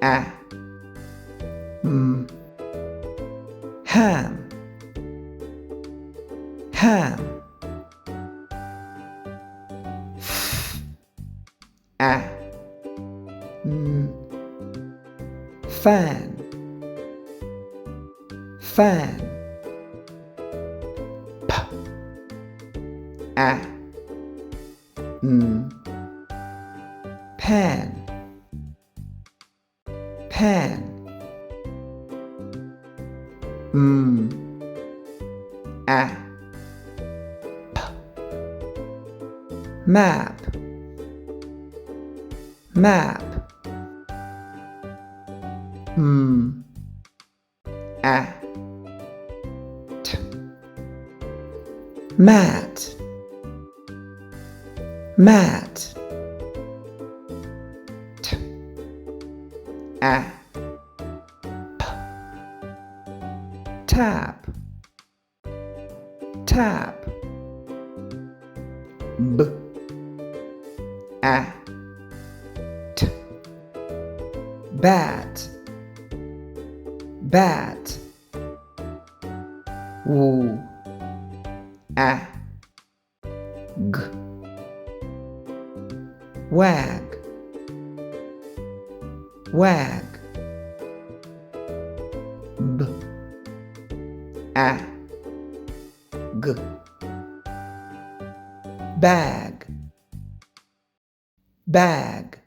a ham ham a fan fan p a pan pan a p map map a t mat mat t a p tap tap b a t bat bat w a g wag wag b a g bag bag